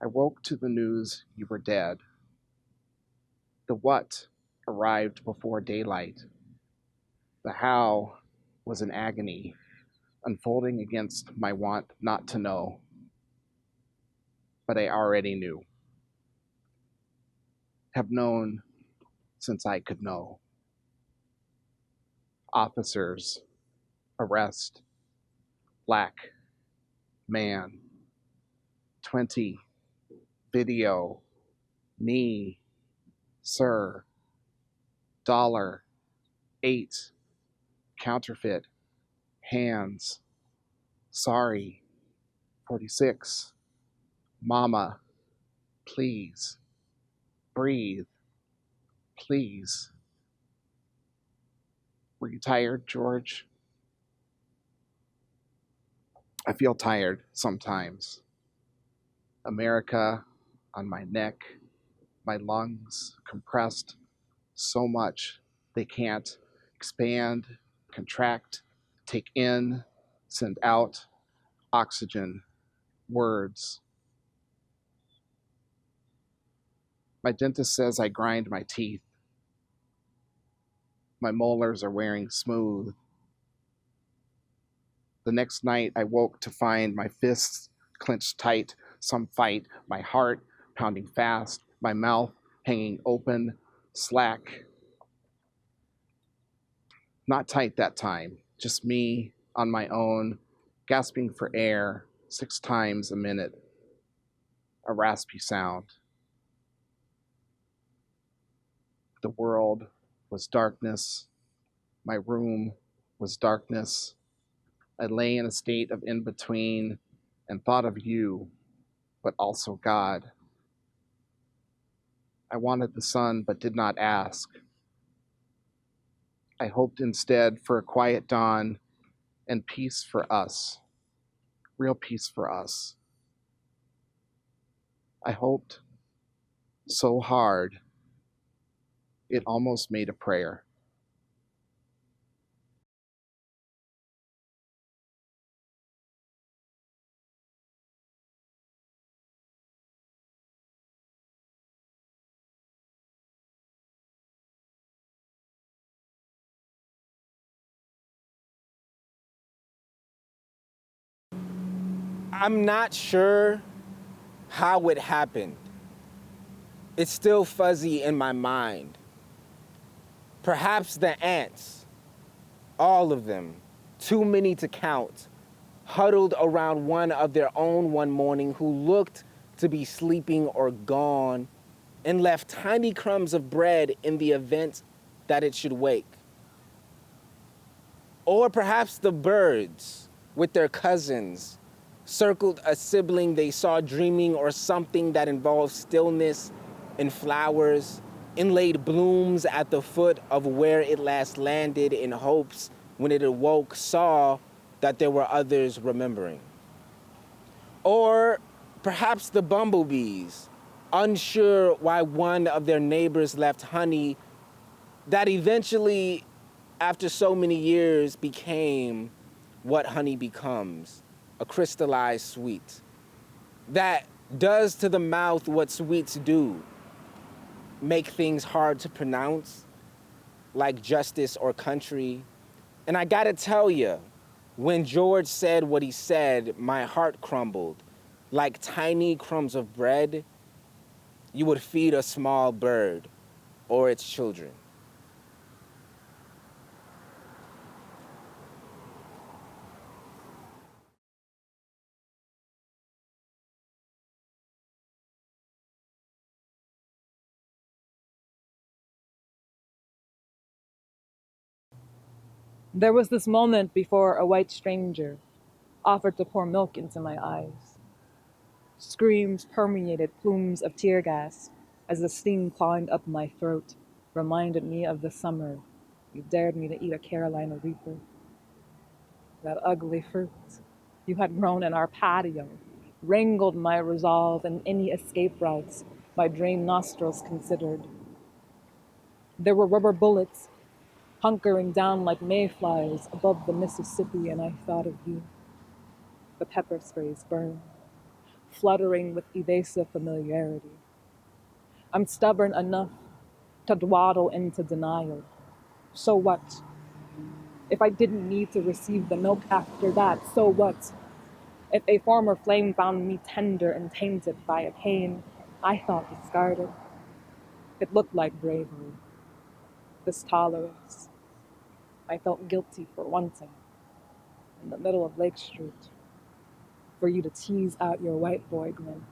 I woke to the news you were dead. The what arrived before daylight. The how was an agony, unfolding against my want not to know. But I already knew. Have known since I could know. Officers, arrest, black, man, 20, video, knee, sir, dollar, 8, counterfeit, hands, sorry, 46, mama, please, breathe, please. Were you tired, George? I feel tired sometimes. America on my neck, my lungs compressed so much they can't expand, contract, take in, send out, oxygen, words. My dentist says I grind my teeth. My molars are wearing smooth. The next night I woke to find my fists clenched tight, some fight, my heart pounding fast, my mouth hanging open, slack. Not tight that time, just me on my own, gasping for air 6 times a minute. A raspy sound. The world was darkness. My room was darkness. I lay in a state of in-between and thought of you, but also God. I wanted the sun, but did not ask. I hoped instead for a quiet dawn and peace for us, real peace for us. I hoped so hard, it almost made a prayer. I'm not sure how it happened. It's still fuzzy in my mind. Perhaps the ants, all of them, too many to count, huddled around one of their own one morning who looked to be sleeping or gone and left tiny crumbs of bread in the event that it should wake. Or perhaps the birds with their cousins circled a sibling they saw dreaming or something that involved stillness and flowers, inlaid blooms at the foot of where it last landed in hopes when it awoke saw that there were others remembering. Or perhaps the bumblebees, unsure why one of their neighbors left honey that eventually, after so many years, became what honey becomes, a crystallized sweet that does to the mouth what sweets do, make things hard to pronounce, like justice or country. And I gotta tell you, when George said what he said, my heart crumbled. Like tiny crumbs of bread you would feed a small bird or its children. There was this moment before a white stranger offered to pour milk into my eyes. Screams permeated plumes of tear gas as the steam climbed up my throat, reminded me of the summer you dared me to eat a Carolina Reaper. That ugly fruit you had grown in our patio wrangled my resolve and any escape routes my drained nostrils considered. There were rubber bullets hunkering down like mayflies above the Mississippi, and I thought of you. The pepper sprays burned. fluttering with evasive familiarity. I'm stubborn enough to dwaddle into denial. So what? If I didn't need to receive the milk after that, so what? If a former flame found me tender and tainted by a pain I thought discarded, it looked like bravery, this tolerance. I felt guilty for wanting, in the middle of Lake Street, for you to tease out your white boy grin.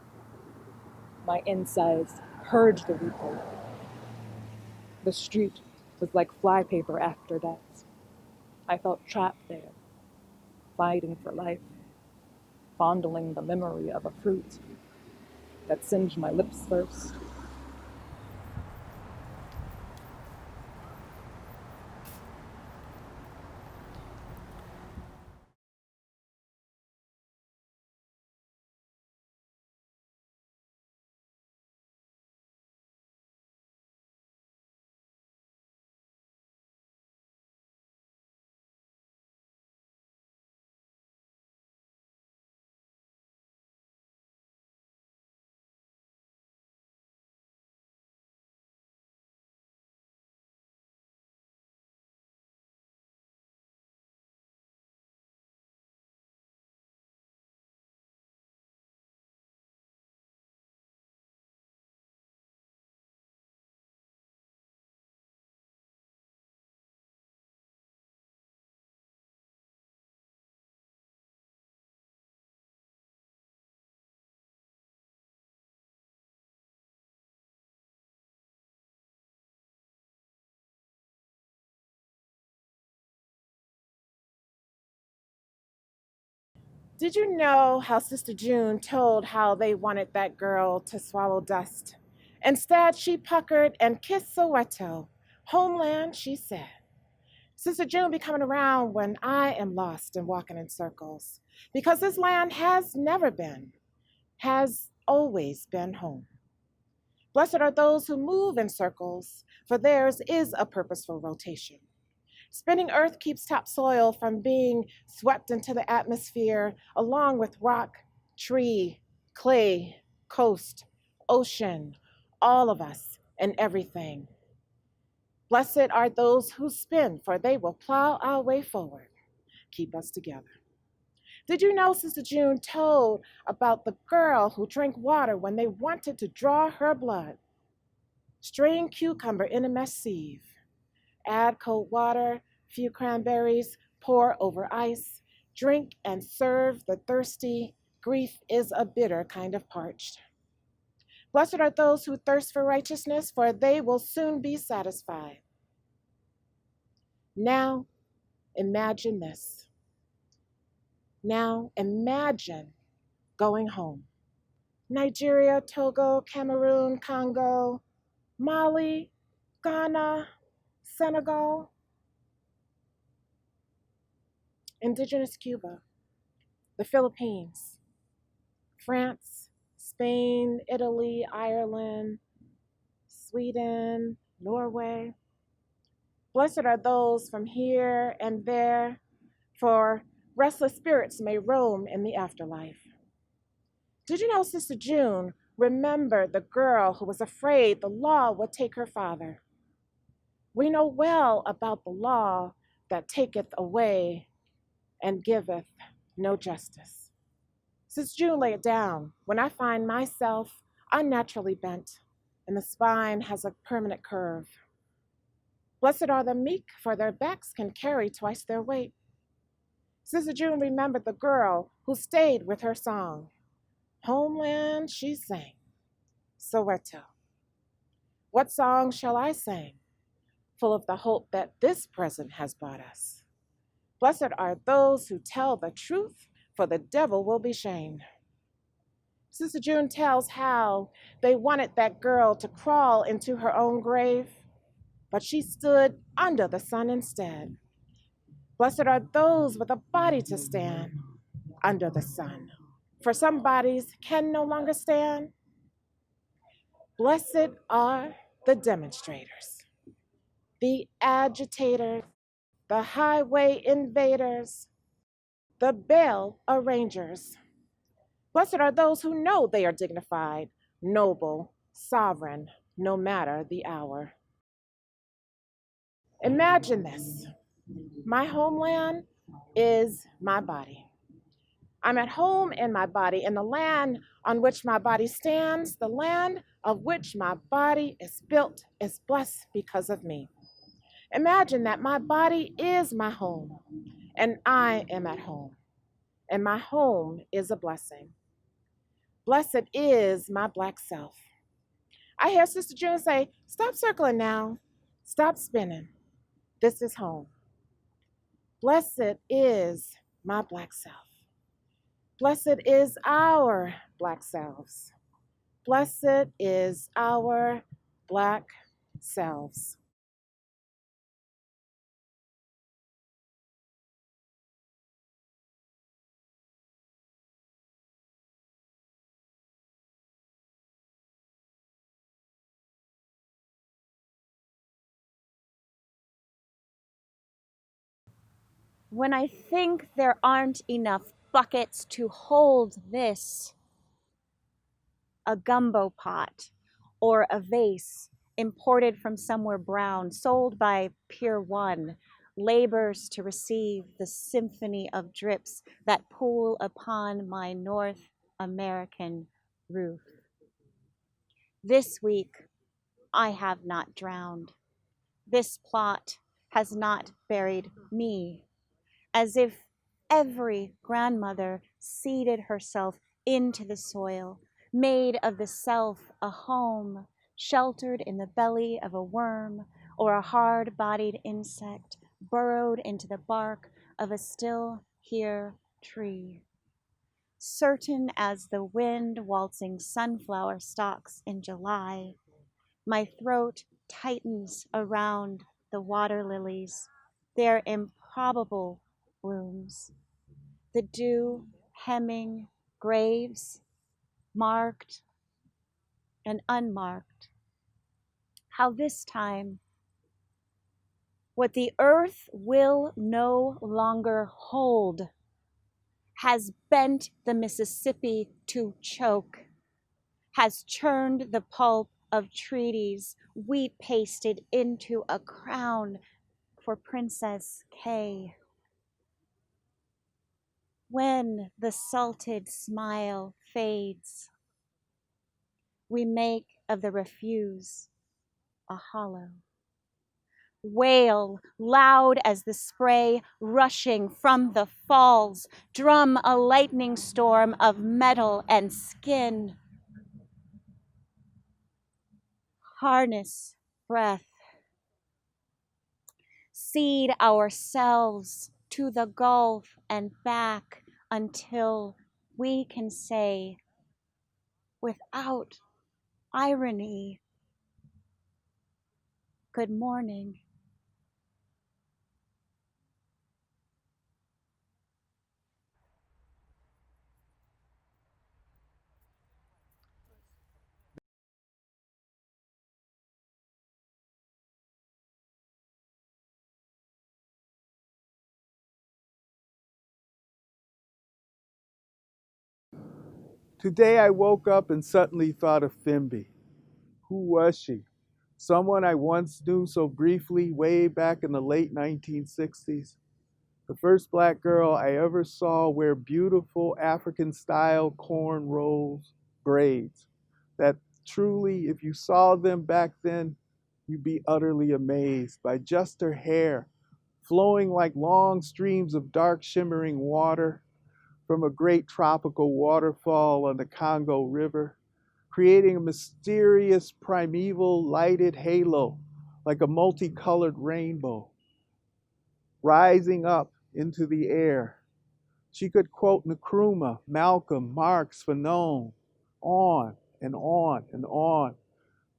My insides purged the reaper. The street was like flypaper after that. I felt trapped there, fighting for life, fondling the memory of a fruit that singed my lips first. Did you know how Sister June told how they wanted that girl to swallow dust? Instead, she puckered and kissed Soweto. Homeland, she said. Sister June be coming around when I am lost and walking in circles. Because this land has never been, has always been home. Blessed are those who move in circles, for theirs is a purposeful rotation. Spinning earth keeps topsoil from being swept into the atmosphere, along with rock, tree, clay, coast, ocean, all of us and everything. Blessed are those who spin, for they will plow our way forward, keep us together. Did you know Sister June told about the girl who drank water when they wanted to draw her blood? Strain cucumber in a mesh sieve. Add cold water, few cranberries, pour over ice, drink and serve the thirsty. Grief is a bitter kind of parched. Blessed are those who thirst for righteousness, for they will soon be satisfied. Now, imagine this. Now, imagine going home. Nigeria, Togo, Cameroon, Congo, Mali, Ghana, Senegal, indigenous Cuba, the Philippines, France, Spain, Italy, Ireland, Sweden, Norway. Blessed are those from here and there, for restless spirits may roam in the afterlife. Did you know Sister June remembered the girl who was afraid the law would take her father? We know well about the law that taketh away and giveth no justice. Sister June lay it down. When I find myself unnaturally bent, and the spine has a permanent curve. Blessed are the meek, for their backs can carry twice their weight. Sister June remembered the girl who stayed with her song. Homeland, she sang. Soweto. What song shall I sing? Full of the hope that this present has brought us. Blessed are those who tell the truth, for the devil will be shamed. Sister June tells how they wanted that girl to crawl into her own grave, but she stood under the sun instead. Blessed are those with a body to stand under the sun, for some bodies can no longer stand. Blessed are the demonstrators, the agitators, the highway invaders, the bail arrangers. Blessed are those who know they are dignified, noble, sovereign, no matter the hour. Imagine this. My homeland is my body. I'm at home in my body, in the land on which my body stands, the land of which my body is built, is blessed because of me. Imagine that my body is my home, and I am at home, and my home is a blessing. Blessed is my Black self. I hear Sister June say, stop circling now, stop spinning. This is home. Blessed is my Black self. Blessed is our Black selves. Blessed is our Black selves. When I think there aren't enough buckets to hold this, a gumbo pot or a vase imported from somewhere brown, sold by Pier 1, labors to receive the symphony of drips that pool upon my North American roof. This week, I have not drowned. This plot has not buried me, as if every grandmother seeded herself into the soil, made of the self a home, sheltered in the belly of a worm or a hard-bodied insect burrowed into the bark of a still here tree. Certain as the wind waltzing sunflower stalks in July, my throat tightens around the water lilies, their improbable blooms, the dew hemming graves, marked and unmarked. How this time, what the earth will no longer hold has bent the Mississippi to choke, has churned the pulp of treaties, wheat pasted into a crown for Princess K. When the salted smile fades, we make of the refuse a hollow. Wail loud as the spray rushing from the falls, drum a lightning storm of metal and skin. Harness breath, seed ourselves to the gulf and back until we can say, without irony, good morning. Today I woke up and suddenly thought of Fimbi. Who was she? Someone I once knew so briefly way back in the late 1960s. The first black girl I ever saw wear beautiful African-style cornrows braids that truly, if you saw them back then, you'd be utterly amazed by just her hair, flowing like long streams of dark shimmering water from a great tropical waterfall on the Congo River, creating a mysterious primeval lighted halo like a multicolored rainbow, rising up into the air. She could quote Nkrumah, Malcolm, Marx, Fanon, on and on and on.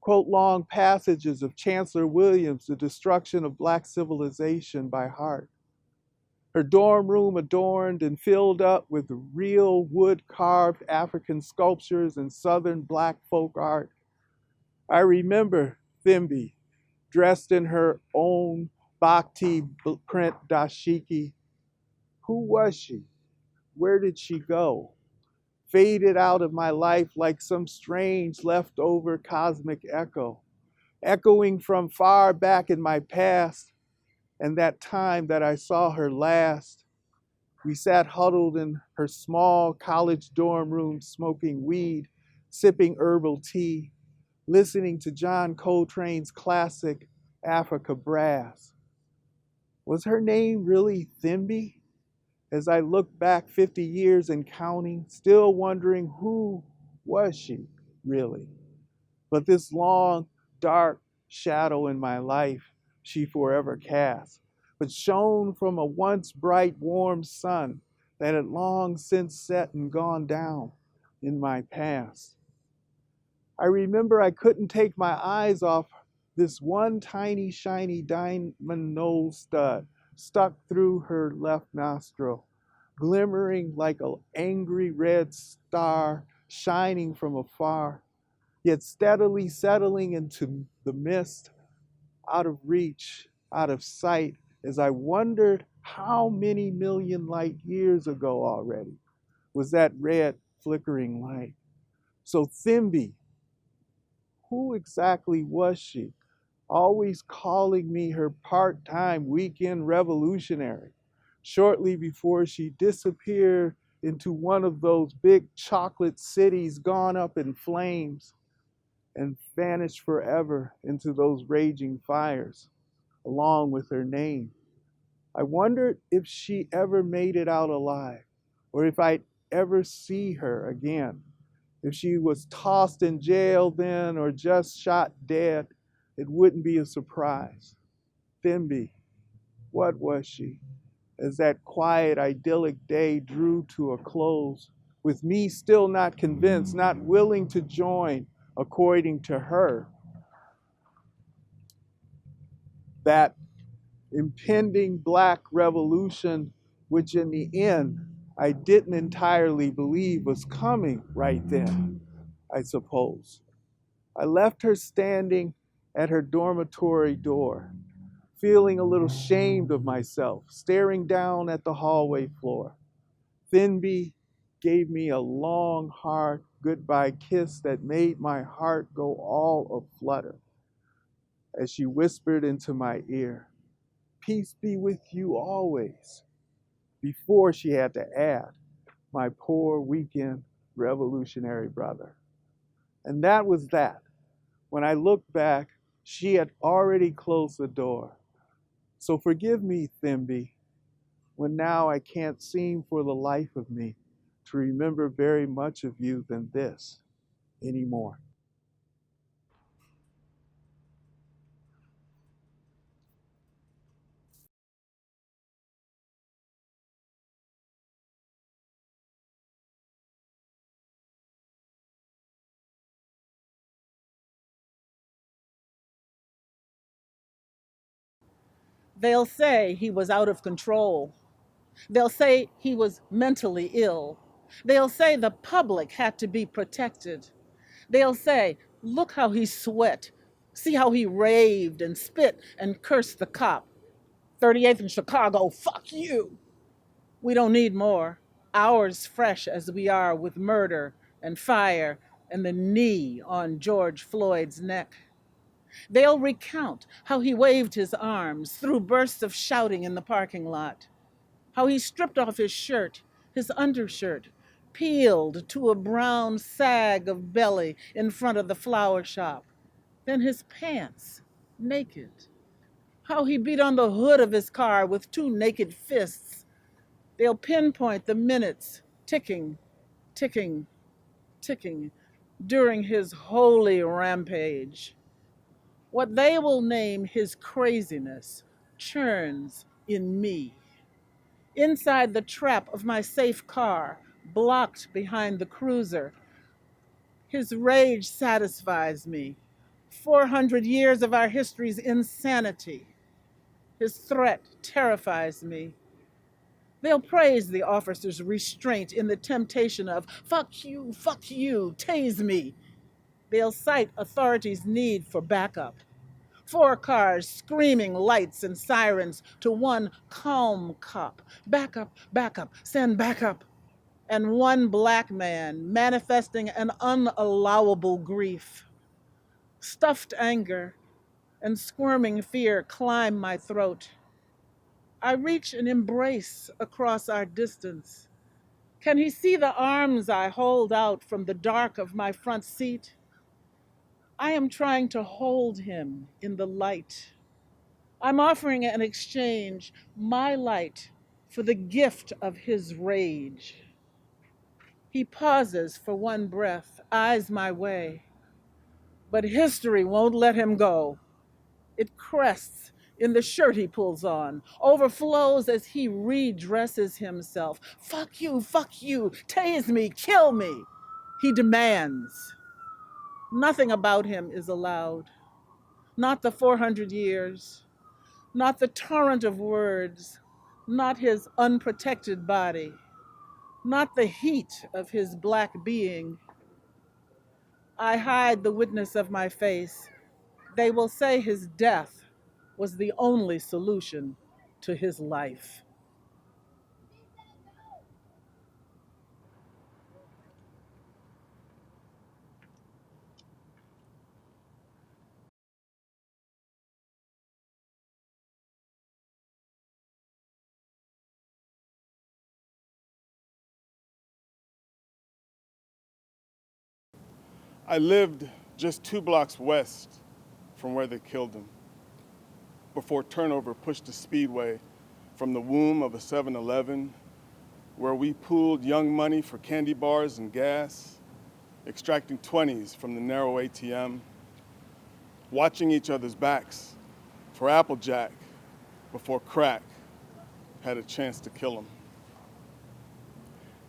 Quote long passages of Chancellor Williams' The Destruction of Black Civilization by heart. Her dorm room adorned and filled up with real wood-carved African sculptures and Southern Black folk art. I remember Fimbi, dressed in her own Bhakti print dashiki. Who was she? Where did she go? faded out of my life like some strange leftover cosmic echo, echoing from far back in my past and that time that I saw her last. We sat huddled in her small college dorm room, smoking weed, sipping herbal tea, listening to John Coltrane's classic Africa Brass. Was her name really Fimbi? As I look back 50 years and counting, still wondering who was she really? But this long, dark shadow in my life she forever cast, but shone from a once bright, warm sun that had long since set and gone down in my past. I remember I couldn't take my eyes off this one tiny, shiny diamond nose stud stuck through her left nostril, glimmering like an angry red star shining from afar, yet steadily settling into the mist, out of reach, out of sight, as I wondered how many million light years ago already was that red flickering light. So Thimby, who exactly was she? Always calling me her part-time weekend revolutionary, shortly before she disappeared into one of those big chocolate cities gone up in flames and vanished forever into those raging fires, along with her name. I wondered if she ever made it out alive, or if I'd ever see her again. If she was tossed in jail then or just shot dead, it wouldn't be a surprise. Thimby, what was she? As that quiet, idyllic day drew to a close, with me still not convinced, not willing to join, according to her, that impending Black revolution, which in the end I didn't entirely believe was coming right then, I suppose. I left her standing at her dormitory door, feeling a little shamed of myself, staring down at the hallway floor. Fimbi gave me a long, hard goodbye kiss that made my heart go all aflutter as she whispered into my ear, "Peace be with you always," before she had to add, "my poor weekend revolutionary brother." And that was that. When I look back, she had already closed the door. So forgive me, Thimby, when now I can't seem for the life of me to remember very much of you than this anymore. They'll say he was out of control. They'll say he was mentally ill. They'll say the public had to be protected. They'll say, look how he sweat. See how he raved and spit and cursed the cop. 38th in Chicago, fuck you. We don't need more. Ours fresh as we are with murder and fire and the knee on George Floyd's neck. They'll recount how he waved his arms through bursts of shouting in the parking lot, how he stripped off his shirt, his undershirt, peeled to a brown sag of belly in front of the flower shop, then his pants, naked. How he beat on the hood of his car with two naked fists. They'll pinpoint the minutes ticking, ticking, ticking during his holy rampage. What they will name his craziness churns in me. Inside the trap of my safe car, blocked behind the cruiser, his rage satisfies me. 400 years of our history's insanity. His threat terrifies me. They'll praise the officer's restraint in the temptation of, fuck you, tase me. They'll cite authorities' need for backup. 4 cars screaming lights and sirens to one calm cop. Back up, send backup. and one black man manifesting an unallowable grief. Stuffed anger and squirming fear climb my throat. I reach an embrace across our distance. Can he see the arms I hold out from the dark of my front seat? I am trying to hold him in the light. I'm offering an exchange, my light, for the gift of his rage. He pauses for one breath, eyes my way. But history won't let him go. It crests in the shirt he pulls on, overflows as he redresses himself. Fuck you, tase me, kill me, he demands. Nothing about him is allowed. Not the 400 years, not the torrent of words, not his unprotected body, not the heat of his black being. I hide the witness of my face. They will say his death was the only solution to his life. I lived just 2 blocks west from where they killed him, before turnover pushed the speedway from the womb of a 7-Eleven, where we pooled young money for candy bars and gas, extracting 20s from the narrow ATM, watching each other's backs for Applejack before crack had a chance to kill him.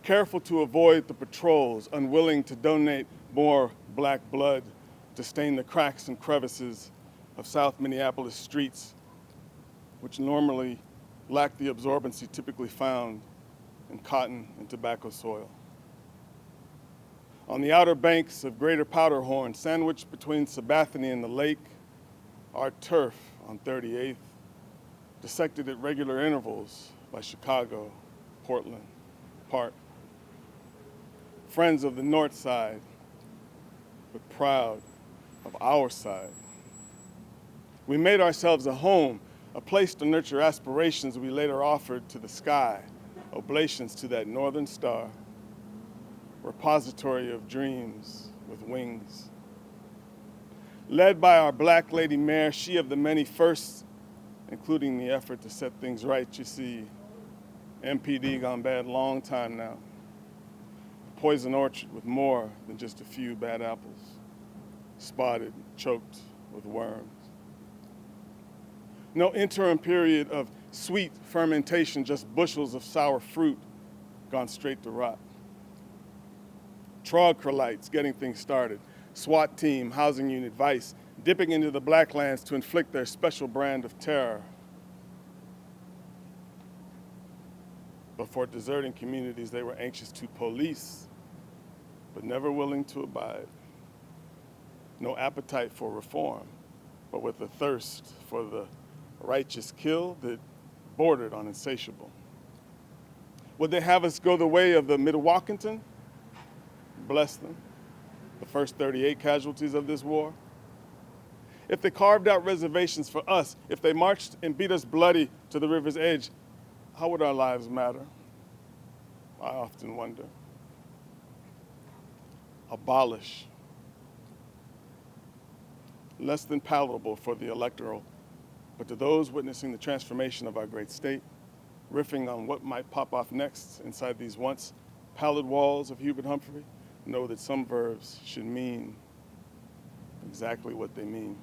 Careful to avoid the patrols, unwilling to donate more black blood to stain the cracks and crevices of South Minneapolis streets, which normally lack the absorbency typically found in cotton and tobacco soil. On the outer banks of Greater Powderhorn, sandwiched between Sabathani and the lake, our turf on 38th, dissected at regular intervals by Chicago, Portland, Park. Friends of the North Side, but proud of our side. We made ourselves a home, a place to nurture aspirations we later offered to the sky, oblations to that northern star, repository of dreams with wings. Led by our black lady mayor, she of the many firsts, including the effort to set things right, you see, MPD gone bad long time now. Poison orchard with more than just a few bad apples, spotted, choked with worms. No interim period of sweet fermentation, just bushels of sour fruit gone straight to rot. Trogcrolites getting things started, SWAT team, housing unit, vice, dipping into the blacklands to inflict their special brand of terror. Before deserting communities they were anxious to police, but never willing to abide. No appetite for reform, but with a thirst for the righteous kill that bordered on insatiable. Would they have us go the way of the Midwalkington? Bless them, the first 38 casualties of this war. If they carved out reservations for us, if they marched and beat us bloody to the river's edge, how would our lives matter? I often wonder. Abolish. Less than palatable for the electoral, but to those witnessing the transformation of our great state, riffing on what might pop off next inside these once pallid walls of Hubert Humphrey, know that some verbs should mean exactly what they mean.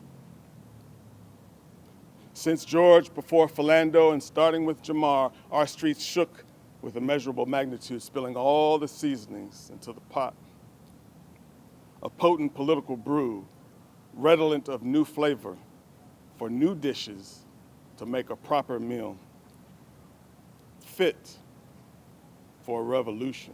Since George, before Philando, and starting with Jamar, our streets shook with immeasurable magnitude, spilling all the seasonings into the pot. A potent political brew, redolent of new flavor, for new dishes to make a proper meal, fit for a revolution.